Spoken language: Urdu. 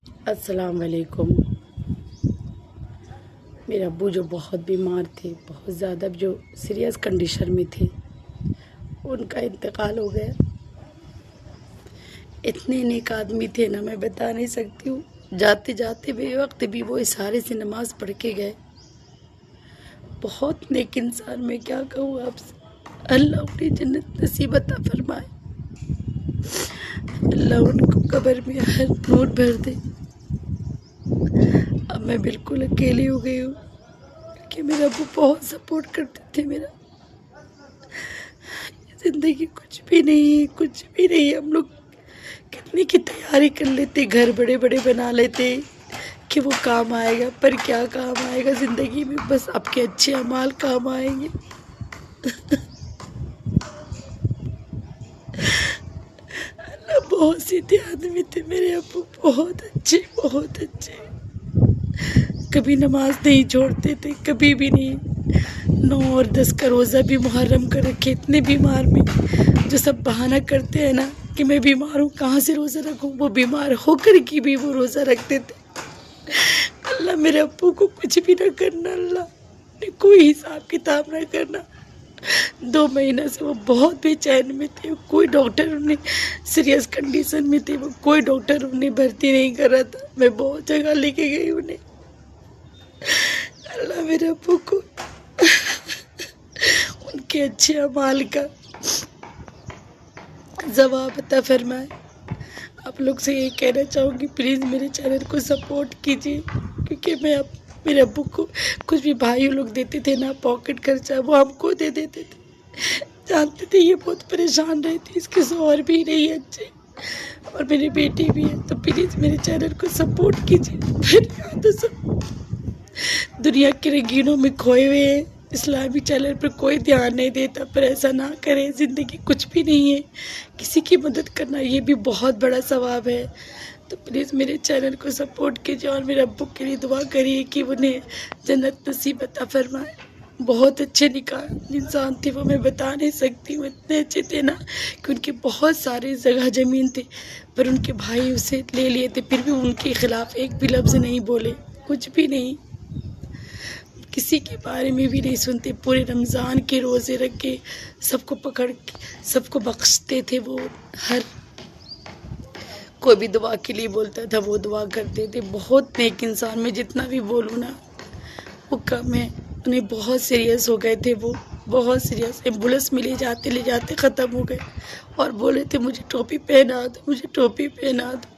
السلام علیکم۔ میرے ابو جو بہت بیمار تھے، بہت زیادہ جو سیریس کنڈیشن میں تھے، ان کا انتقال ہو گیا۔ اتنے نیک آدمی تھے نا، میں بتا نہیں سکتی ہوں۔ جاتے جاتے بے وقت بھی وہ اشارے سے نماز پڑھ کے گئے۔ بہت نیک انسان، میں کیا کہوں آپ سے۔ اللہ انہیں جنت نصیب عطا فرمائے، اللہ ان کو قبر میں ہر نور بھر دے۔ اب میں بالکل اکیلی ہو گئی ہوں، کہ میرا ابو بہت سپورٹ کرتے تھے میرا۔ زندگی کچھ بھی نہیں، کچھ بھی نہیں۔ ہم لوگ کتنی کی تیاری کر لیتے، گھر بڑے بڑے بنا لیتے کہ وہ کام آئے گا، پر کیا کام آئے گا زندگی میں؟ بس آپ کے اچھے اعمال کام آئیں گے۔ اللہ، بہت سیدھے آدمی تھے میرے ابو، بہت اچھے، بہت اچھے۔ کبھی نماز نہیں چھوڑتے تھے، کبھی بھی نہیں۔ 9 اور 10 کا روزہ بھی محرم کر رکھے، اتنے بیمار میں جو سب بہانہ کرتے ہیں نا کہ میں بیمار ہوں، کہاں سے روزہ رکھوں، وہ بیمار ہو کر کی بھی وہ روزہ رکھتے تھے۔ اللہ میرے ابو کو کچھ بھی نہ کرنا، اللہ کوئی حساب کتاب نہ کرنا۔ 2 مہینہ سے وہ بہت بے چین میں تھے، کوئی ڈاکٹر انہیں سیریس کنڈیشن میں تھے، وہ کوئی ڈاکٹر انہیں بھرتی نہیں کر رہا تھا۔ میں بہت جگہ لے کے گئی انہیں۔ اللہ میرے ابو کو ان کے اچھے اعمال کا ثواب عطا فرمائے۔ آپ لوگ سے یہ کہنا چاہوں گی، پلیز میرے چینل کو سپورٹ کیجیے، کیونکہ میں میرے ابو کو کچھ بھی بھائی لوگ دیتے تھے نا پاکٹ خرچہ، وہ ہم کو دے دیتے تھے۔ جانتے تھے یہ بہت پریشان رہتی، اس کے شوہر بھی نہیں ہے اچھے، اور میری بیٹی بھی ہے۔ تو پلیز میرے چینل کو سپورٹ کیجیے۔ دنیا کے رنگینوں میں کھوئے ہوئے ہیں، اسلامی چینل پر کوئی دھیان نہیں دیتا، پر ایسا نہ کرے۔ زندگی کچھ بھی نہیں ہے، کسی کی مدد کرنا یہ بھی بہت بڑا ثواب ہے۔ تو پلیز میرے چینل کو سپورٹ کیجیے، اور میرے ابو کے لیے دعا کریے کہ انہیں جنت نصیب عطا فرمائے۔ بہت اچھے نکاح انسان تھے وہ، میں بتا نہیں سکتی ہوں۔ اتنے اچھے تھے نا کہ ان کے بہت سارے جگہ زمین تھے، پر ان کے بھائی اسے لے لیے تھے، پھر بھی ان کے خلاف ایک بھی لفظ نہیں بولے، کچھ بھی نہیں، کسی کے بارے میں بھی نہیں سنتے۔ پورے رمضان کے روزے رکھ کے سب کو پکڑ کے سب کو بخشتے تھے وہ۔ ہر کوئی بھی دعا کے لیے بولتا تھا وہ دعا کرتے تھے۔ بہت نیک انسان، میں جتنا بھی بولوں نا وہ کم ہے۔ انہیں بہت سیریس ہو گئے تھے وہ، بہت سیریس۔ ایمبولینس میں لے جاتے ختم ہو گئے، اور بولے تھے مجھے ٹوپی پہنا دو، مجھے ٹوپی پہنا دو۔